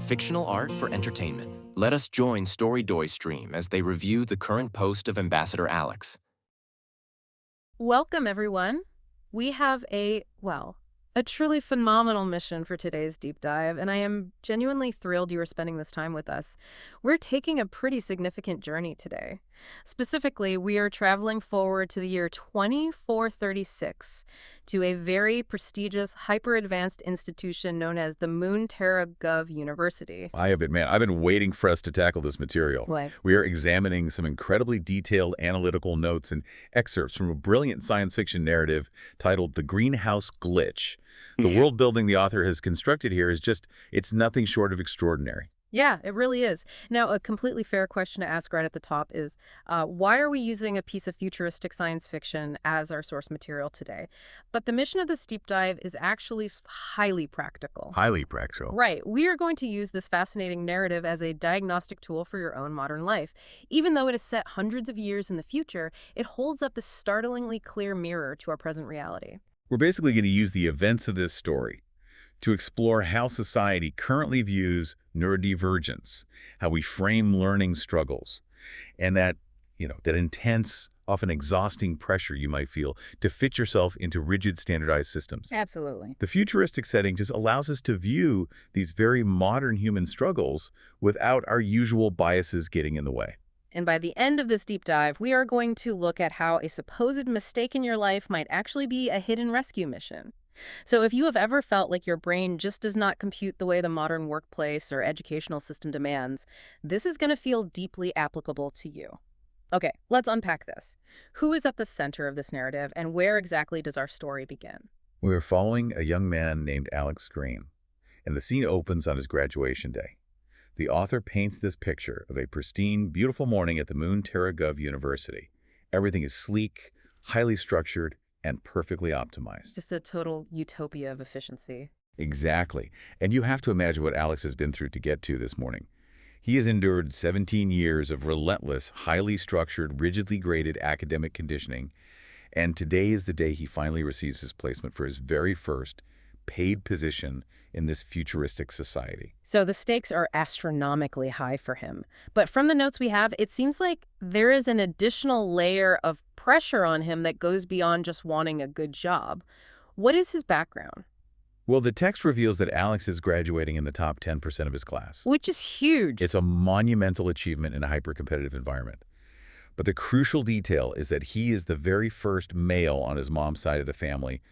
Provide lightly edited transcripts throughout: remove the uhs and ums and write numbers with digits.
fictional art for entertainment. Let us join Storydoy stream as they review the current post of Ambassador Alex. Welcome, everyone. We have a truly phenomenal mission for today's deep dive, and I am genuinely thrilled you are spending this time with us. We're taking a pretty significant journey today. Specifically, we are traveling forward to the year 2436 to a very prestigious, hyper-advanced institution known as the Moon Terra Gov University. I have been, man, I've been waiting for us to tackle this material. Right. We are examining some incredibly detailed analytical notes and excerpts from a brilliant science fiction narrative titled The Greenhouse Glitch. The world building the author has constructed here is it's nothing short of extraordinary. Yeah, it really is. Now, a completely fair question to ask right at the top is, why are we using a piece of futuristic science fiction as our source material today? But the mission of this deep dive is actually highly practical. Highly practical. Right. We are going to use this fascinating narrative as a diagnostic tool for your own modern life. Even though it is set hundreds of years in the future, it holds up this startlingly clear mirror to our present reality. We're basically going to use the events of this story to explore how society currently views neurodivergence, how we frame learning struggles, and that intense, often exhausting pressure you might feel to fit yourself into rigid, standardized systems. Absolutely. The futuristic setting just allows us to view these very modern human struggles without our usual biases getting in the way. And by the end of this deep dive, we are going to look at how a supposed mistake in your life might actually be a hidden rescue mission. So if you have ever felt like your brain just does not compute the way the modern workplace or educational system demands, this is going to feel deeply applicable to you. Okay, let's unpack this. Who is at the center of this narrative, and where exactly does our story begin? We are following a young man named Alex Green, and the scene opens on his graduation day. The author paints this picture of a pristine, beautiful morning at the Moon Terra Gov University. Everything is sleek, highly structured, and perfectly optimized. Just a total utopia of efficiency. Exactly. And you have to imagine what Alex has been through to get to this morning. He has endured 17 years of relentless, highly structured, rigidly graded academic conditioning, and today is the day he finally receives his placement for his very first paid position in this futuristic society. So the stakes are astronomically high for him. But from the notes we have, it seems like there is an additional layer of pressure on him that goes beyond just wanting a good job. What is his background? Well, the text reveals that Alex is graduating in the top 10% of his class. Which is huge. It's a monumental achievement in a hyper-competitive environment. But the crucial detail is that he is the very first male on his mom's side of the family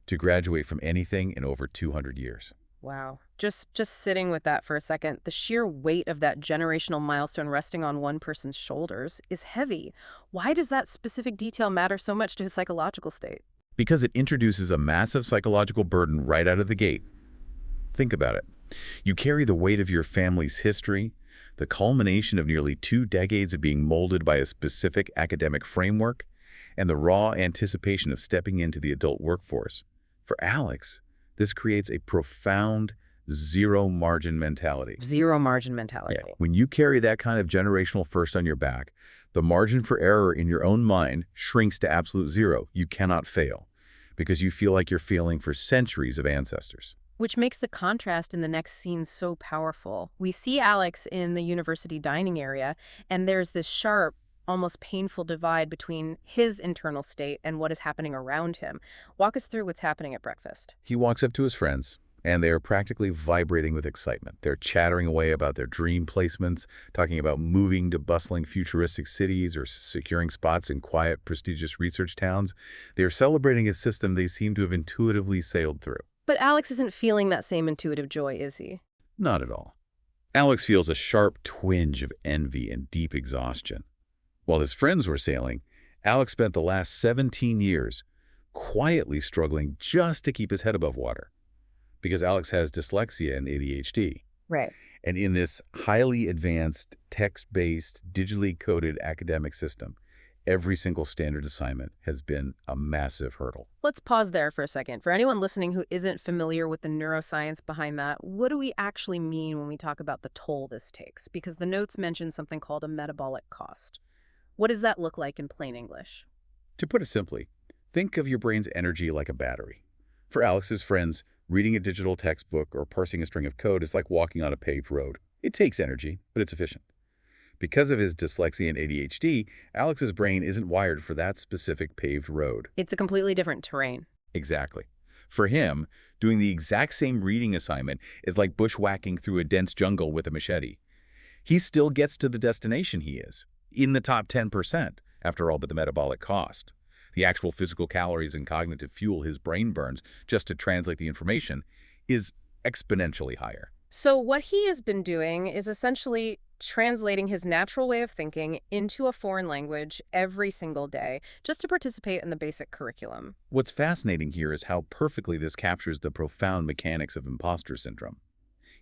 to graduate from anything in over 200 years. Wow. Just sitting with that for a second, the sheer weight of that generational milestone resting on one person's shoulders is heavy. Why does that specific detail matter so much to his psychological state? Because it introduces a massive psychological burden right out of the gate. Think about it. You carry the weight of your family's history, the culmination of nearly 2 decades of being molded by a specific academic framework, and the raw anticipation of stepping into the adult workforce. For Alex, this creates a profound zero-margin mentality. Zero-margin mentality. Yeah. When you carry that kind of generational first on your back, the margin for error in your own mind shrinks to absolute zero. You cannot fail because you feel like you're failing for centuries of ancestors. Which makes the contrast in the next scene so powerful. We see Alex in the university dining area, and there's this sharp, almost painful divide between his internal state and what is happening around him. Walk us through what's happening at breakfast. He walks up to his friends, and they are practically vibrating with excitement. They're chattering away about their dream placements, talking about moving to bustling futuristic cities or securing spots in quiet, prestigious research towns. They are celebrating a system they seem to have intuitively sailed through. But Alex isn't feeling that same intuitive joy, is he? Not at all. Alex feels a sharp twinge of envy and deep exhaustion. While his friends were sailing, Alex spent the last 17 years quietly struggling just to keep his head above water because Alex has dyslexia and ADHD. Right. And in this highly advanced, text-based, digitally coded academic system, every single standard assignment has been a massive hurdle. Let's pause there for a second. For anyone listening who isn't familiar with the neuroscience behind that, what do we actually mean when we talk about the toll this takes? Because the notes mention something called a metabolic cost. What does that look like in plain English? To put it simply, think of your brain's energy like a battery. For Alex's friends, Reading a digital textbook or parsing a string of code is like walking on a paved road. It takes energy, but it's efficient. Because of his dyslexia and ADHD, Alex's brain isn't wired for that specific paved road. It's a completely different terrain. Exactly. For him, doing the exact same reading assignment is like bushwhacking through a dense jungle with a machete. He still gets to the destination he is, in the top 10%, after all but the metabolic cost. The actual physical calories and cognitive fuel his brain burns just to translate the information is exponentially higher. So what he has been doing is essentially translating his natural way of thinking into a foreign language every single day, just to participate in the basic curriculum. What's fascinating here is how perfectly this captures the profound mechanics of imposter syndrome.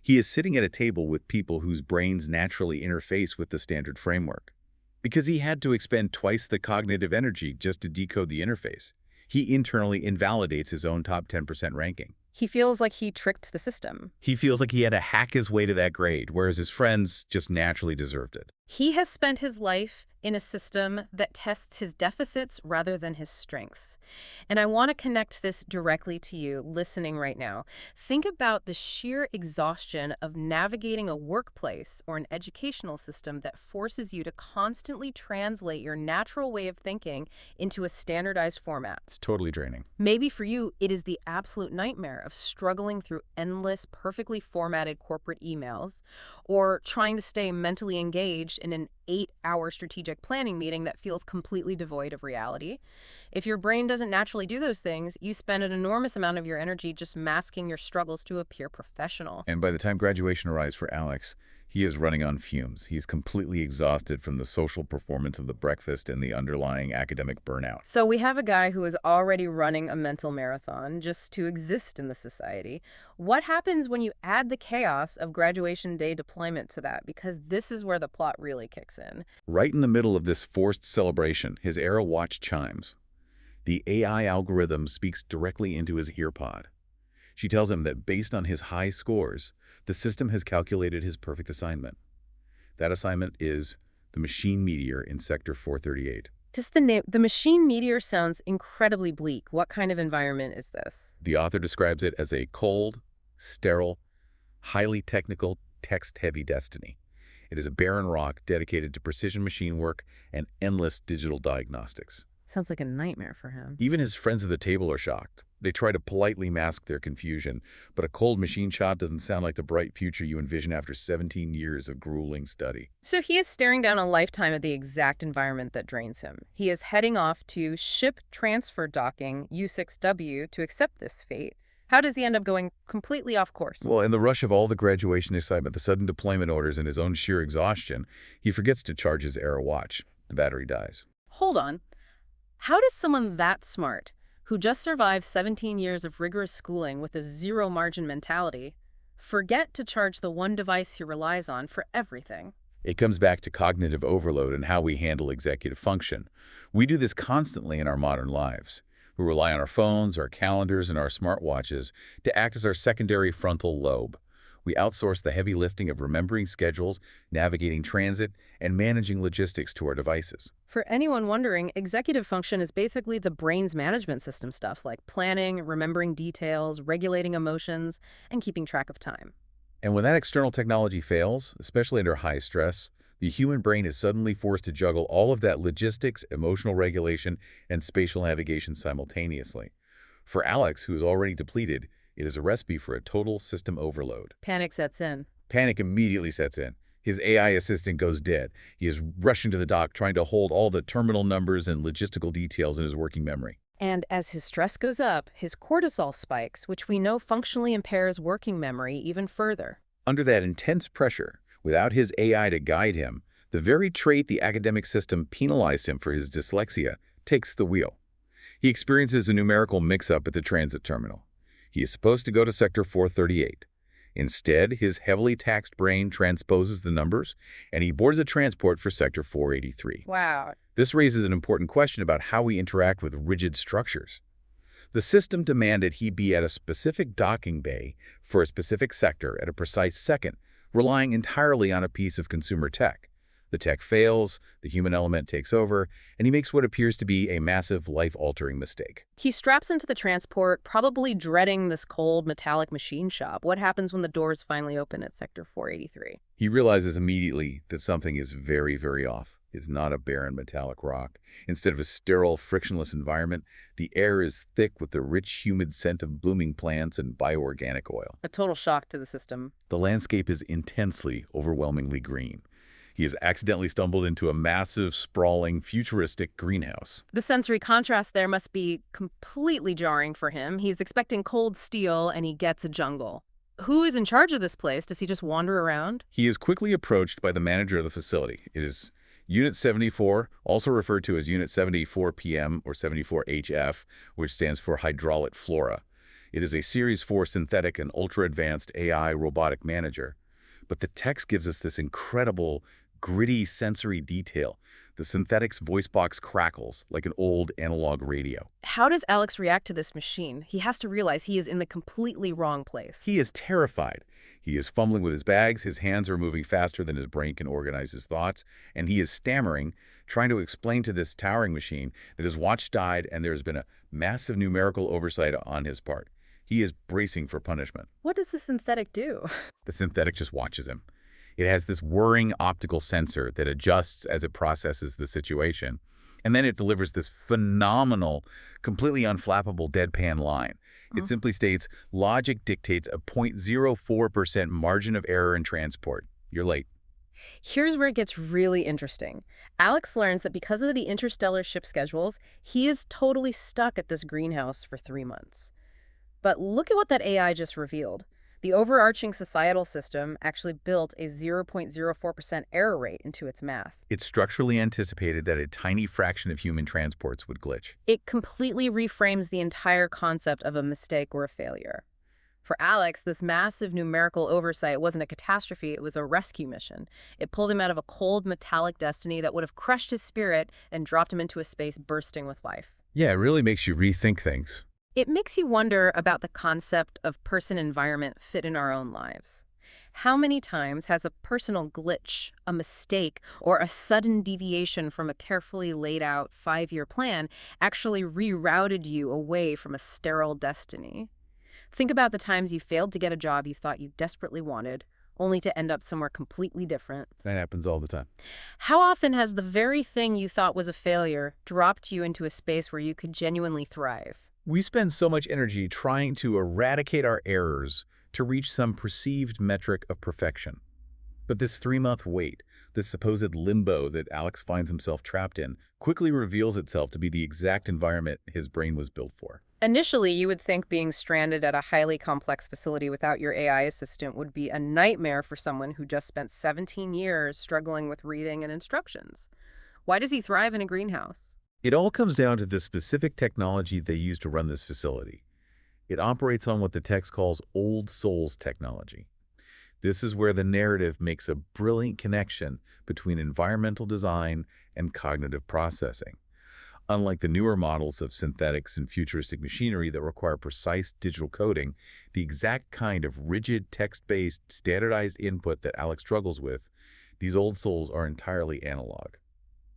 He is sitting at a table with people whose brains naturally interface with the standard framework. Because he had to expend twice the cognitive energy just to decode the interface, he internally invalidates his own top 10% ranking. He feels like he tricked the system. He feels like he had to hack his way to that grade, whereas his friends just naturally deserved it. He has spent his life in a system that tests his deficits rather than his strengths. And I want to connect this directly to you listening right now. Think about the sheer exhaustion of navigating a workplace or an educational system that forces you to constantly translate your natural way of thinking into a standardized format. It's totally draining. Maybe for you, it is the absolute nightmare of struggling through endless, perfectly formatted corporate emails, or trying to stay mentally engaged in an 8-hour strategic planning meeting that feels completely devoid of reality. If your brain doesn't naturally do those things, you spend an enormous amount of your energy just masking your struggles to appear professional. And by the time graduation arrives for Alex, he is running on fumes. He's completely exhausted from the social performance of the breakfast and the underlying academic burnout. So we have a guy who is already running a mental marathon just to exist in the society. What happens when you add the chaos of graduation day deployment to that? Because this is where the plot really kicks in. Right in the middle of this forced celebration, his Arrow watch chimes. The AI algorithm speaks directly into his earpod. She tells him that based on his high scores, the system has calculated his perfect assignment. That assignment is the machine meteor in Sector 438. Just the name, the machine meteor sounds incredibly bleak. What kind of environment is this? The author describes it as a cold, sterile, highly technical, text-heavy destiny. It is a barren rock dedicated to precision machine work and endless digital diagnostics. Sounds like a nightmare for him. Even his friends at the table are shocked. They try to politely mask their confusion, but a cold machine shop doesn't sound like the bright future you envision after 17 years of grueling study. So he is staring down a lifetime of the exact environment that drains him. He is heading off to ship transfer docking U6W to accept this fate. How does he end up going completely off course? Well, in the rush of all the graduation excitement, the sudden deployment orders, and his own sheer exhaustion, he forgets to charge his Arrow watch. The battery dies. Hold on. How does someone that smart, who just survived 17 years of rigorous schooling with a zero-margin mentality, forget to charge the one device he relies on for everything? It comes back to cognitive overload and how we handle executive function. We do this constantly in our modern lives. We rely on our phones, our calendars, and our smartwatches to act as our secondary frontal lobe. We outsource the heavy lifting of remembering schedules, navigating transit, and managing logistics to our devices. For anyone wondering, executive function is basically the brain's management system stuff, like planning, remembering details, regulating emotions, and keeping track of time. And when that external technology fails, especially under high stress, the human brain is suddenly forced to juggle all of that logistics, emotional regulation, and spatial navigation simultaneously. For Alex, who is already depleted, it is a recipe for a total system overload. Panic sets in. Panic immediately sets in. His AI assistant goes dead. He is rushing to the dock, trying to hold all the terminal numbers and logistical details in his working memory. And as his stress goes up, his cortisol spikes, which we know functionally impairs working memory even further. Under that intense pressure, without his AI to guide him, the very trait the academic system penalized him for, his dyslexia, takes the wheel. He experiences a numerical mix-up at the transit terminal. He is supposed to go to Sector 438. Instead, his heavily taxed brain transposes the numbers, and he boards a transport for Sector 483. Wow. This raises an important question about how we interact with rigid structures. The system demanded he be at a specific docking bay for a specific sector at a precise second, relying entirely on a piece of consumer tech. The tech fails, the human element takes over, and he makes what appears to be a massive, life-altering mistake. He straps into the transport, probably dreading this cold, metallic machine shop. What happens when the doors finally open at Sector 483? He realizes immediately that something is very, very off. It's not a barren metallic rock. Instead of a sterile, frictionless environment, the air is thick with the rich, humid scent of blooming plants and bioorganic oil. A total shock to the system. The landscape is intensely, overwhelmingly green. He has accidentally stumbled into a massive, sprawling, futuristic greenhouse. The sensory contrast there must be completely jarring for him. He's expecting cold steel, and he gets a jungle. Who is in charge of this place? Does he just wander around? He is quickly approached by the manager of the facility. It is Unit 74, also referred to as Unit 74 PM or 74 HF, which stands for Hydraulic Flora. It is a Series 4 synthetic and ultra-advanced AI robotic manager. But the text gives us this incredible, gritty sensory detail. The synthetic's voice box crackles like an old analog radio. How does Alex react to this machine? He has to realize he is in the completely wrong place. He is terrified. He is fumbling with his bags, his hands are moving faster than his brain can organize his thoughts, and he is stammering, trying to explain to this towering machine that his watch died and there has been a massive numerical oversight on his part. He is bracing for punishment. What does the synthetic do? The synthetic just watches him. It has this whirring optical sensor that adjusts as it processes the situation. And then it delivers this phenomenal, completely unflappable deadpan line. It simply states, logic dictates a 0.04% margin of error in transport. You're late. Here's where it gets really interesting. Alex learns that because of the interstellar ship schedules, he is totally stuck at this greenhouse for 3 months. But look at what that AI just revealed. The overarching societal system actually built a 0.04% error rate into its math. It structurally anticipated that a tiny fraction of human transports would glitch. It completely reframes the entire concept of a mistake or a failure. For Alex, this massive numerical oversight wasn't a catastrophe, it was a rescue mission. It pulled him out of a cold, metallic destiny that would have crushed his spirit and dropped him into a space bursting with life. Yeah, it really makes you rethink things. It makes you wonder about the concept of person-environment fit in our own lives. How many times has a personal glitch, a mistake, or a sudden deviation from a carefully laid out 5-year plan actually rerouted you away from a sterile destiny? Think about the times you failed to get a job you thought you desperately wanted, only to end up somewhere completely different. That happens all the time. How often has the very thing you thought was a failure dropped you into a space where you could genuinely thrive? We spend so much energy trying to eradicate our errors to reach some perceived metric of perfection. But this 3-month wait, this supposed limbo that Alex finds himself trapped in, quickly reveals itself to be the exact environment his brain was built for. Initially, you would think being stranded at a highly complex facility without your AI assistant would be a nightmare for someone who just spent 17 years struggling with reading and instructions. Why does he thrive in a greenhouse? It all comes down to the specific technology they use to run this facility. It operates on what the text calls old souls technology. This is where the narrative makes a brilliant connection between environmental design and cognitive processing. Unlike the newer models of synthetics and futuristic machinery that require precise digital coding, the exact kind of rigid text-based standardized input that Alex struggles with, these old souls are entirely analog.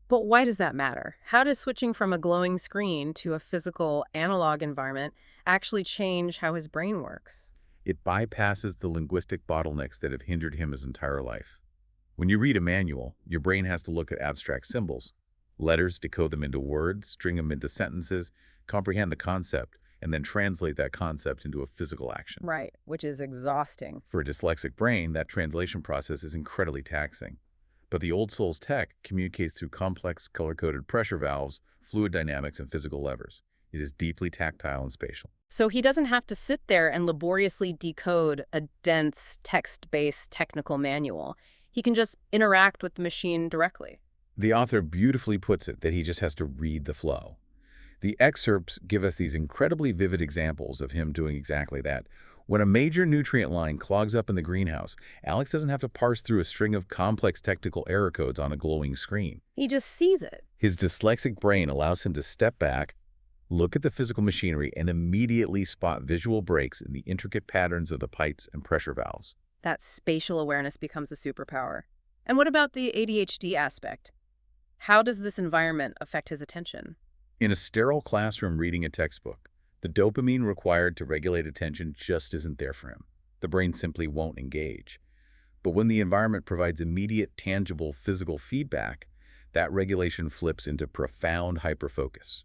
But why does that matter? How does switching from a glowing screen to a physical analog environment actually change how his brain works? It bypasses the linguistic bottlenecks that have hindered him his entire life. When you read a manual, your brain has to look at abstract symbols, letters, decode them into words, string them into sentences, comprehend the concept, and then translate that concept into a physical action. Right, which is exhausting. For a dyslexic brain, that translation process is incredibly taxing. But the old soul's tech communicates through complex color-coded pressure valves, fluid dynamics, and physical levers. It is deeply tactile and spatial. So he doesn't have to sit there and laboriously decode a dense text-based technical manual. He can just interact with the machine directly. The author beautifully puts it that he just has to read the flow. The excerpts give us these incredibly vivid examples of him doing exactly that. When a major nutrient line clogs up in the greenhouse, Alex doesn't have to parse through a string of complex technical error codes on a glowing screen. He just sees it. His dyslexic brain allows him to step back, look at the physical machinery, and immediately spot visual breaks in the intricate patterns of the pipes and pressure valves. That spatial awareness becomes a superpower. And what about the ADHD aspect? How does this environment affect his attention? In a sterile classroom reading a textbook, the dopamine required to regulate attention just isn't there for him. The brain simply won't engage. But when the environment provides immediate, tangible physical feedback, that regulation flips into profound hyperfocus.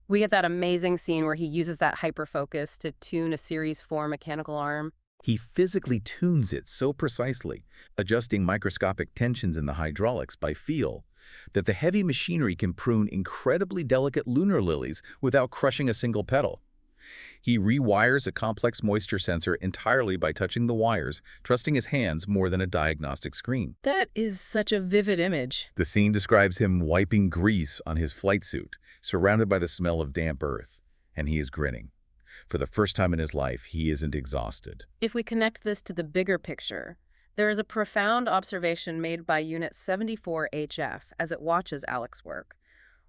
We get that amazing scene where he uses that hyperfocus to tune a Series 4 mechanical arm. He physically tunes it so precisely, adjusting microscopic tensions in the hydraulics by feel, that the heavy machinery can prune incredibly delicate lunar lilies without crushing a single petal. He rewires a complex moisture sensor entirely by touching the wires, trusting his hands more than a diagnostic screen. That is such a vivid image. The scene describes him wiping grease on his flight suit, surrounded by the smell of damp earth, and he is grinning. For the first time in his life, he isn't exhausted. If we connect this to the bigger picture, there is a profound observation made by Unit 74HF as it watches Alex's work.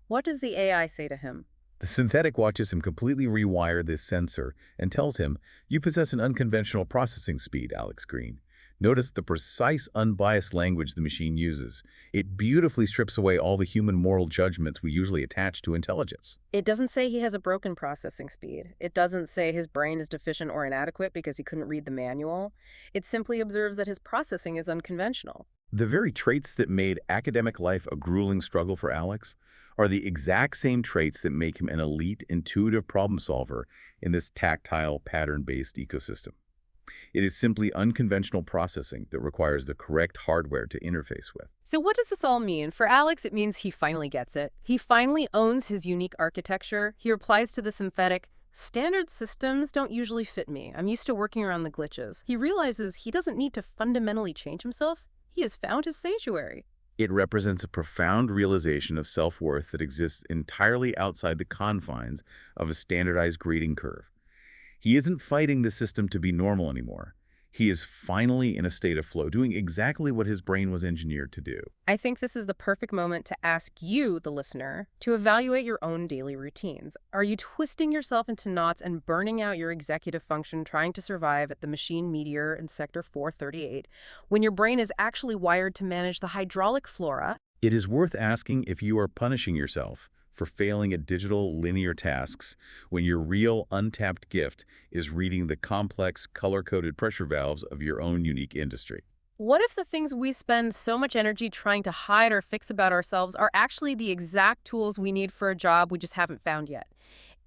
What does the AI say to him? The synthetic watches him completely rewire this sensor and tells him, "You possess an unconventional processing speed, Alex Green." Notice the precise, unbiased language the machine uses. It beautifully strips away all the human moral judgments we usually attach to intelligence. It doesn't say he has a broken processing speed. It doesn't say his brain is deficient or inadequate because he couldn't read the manual. It simply observes that his processing is unconventional. The very traits that made academic life a grueling struggle for Alex are the exact same traits that make him an elite, intuitive problem solver in this tactile, pattern-based ecosystem. It is simply unconventional processing that requires the correct hardware to interface with. So what does this all mean? For Alex, it means he finally gets it. He finally owns his unique architecture. He replies to the synthetic, "Standard systems don't usually fit me. I'm used to working around the glitches." He realizes he doesn't need to fundamentally change himself. He has found his sanctuary. It represents a profound realization of self-worth that exists entirely outside the confines of a standardized grading curve. He isn't fighting the system to be normal anymore. He is finally in a state of flow, doing exactly what his brain was engineered to do. I think this is the perfect moment to ask you, the listener, to evaluate your own daily routines. Are you twisting yourself into knots and burning out your executive function trying to survive at the machine meteor in Sector 438 when your brain is actually wired to manage the hydraulic flora? It is worth asking if you are punishing yourself for failing at digital linear tasks when your real untapped gift is reading the complex color-coded pressure valves of your own unique industry. What if the things we spend so much energy trying to hide or fix about ourselves are actually the exact tools we need for a job we just haven't found yet?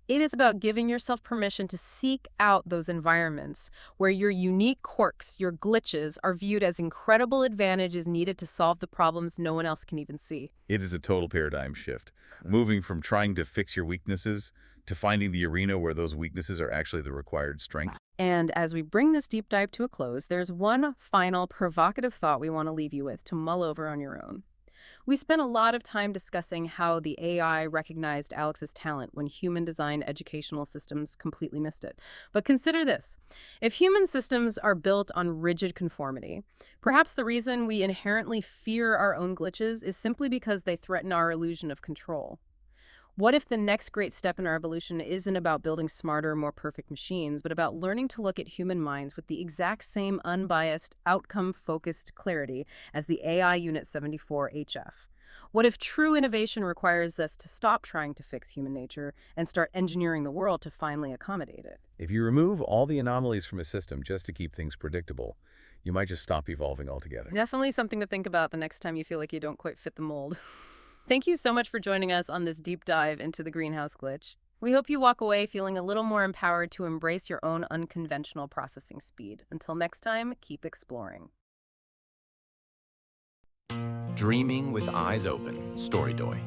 It is about giving yourself permission to seek out those environments where your unique quirks, your glitches, are viewed as incredible advantages needed to solve the problems no one else can even see. It is a total paradigm shift, moving from trying to fix your weaknesses to finding the arena where those weaknesses are actually the required strength. And as we bring this deep dive to a close, there's one final provocative thought we want to leave you with to mull over on your own. We spent a lot of time discussing how the AI recognized Alex's talent when human-designed educational systems completely missed it. But consider this. If human systems are built on rigid conformity, perhaps the reason we inherently fear our own glitches is simply because they threaten our illusion of control. What if the next great step in our evolution isn't about building smarter, more perfect machines, but about learning to look at human minds with the exact same unbiased, outcome-focused clarity as the AI Unit 74HF? What if true innovation requires us to stop trying to fix human nature and start engineering the world to finally accommodate it? If you remove all the anomalies from a system just to keep things predictable, you might just stop evolving altogether. Definitely something to think about the next time you feel like you don't quite fit the mold. Thank you so much for joining us on this deep dive into the greenhouse glitch. We hope you walk away feeling a little more empowered to embrace your own unconventional processing speed. Until next time, keep exploring. Dreaming with eyes open, Storydoy.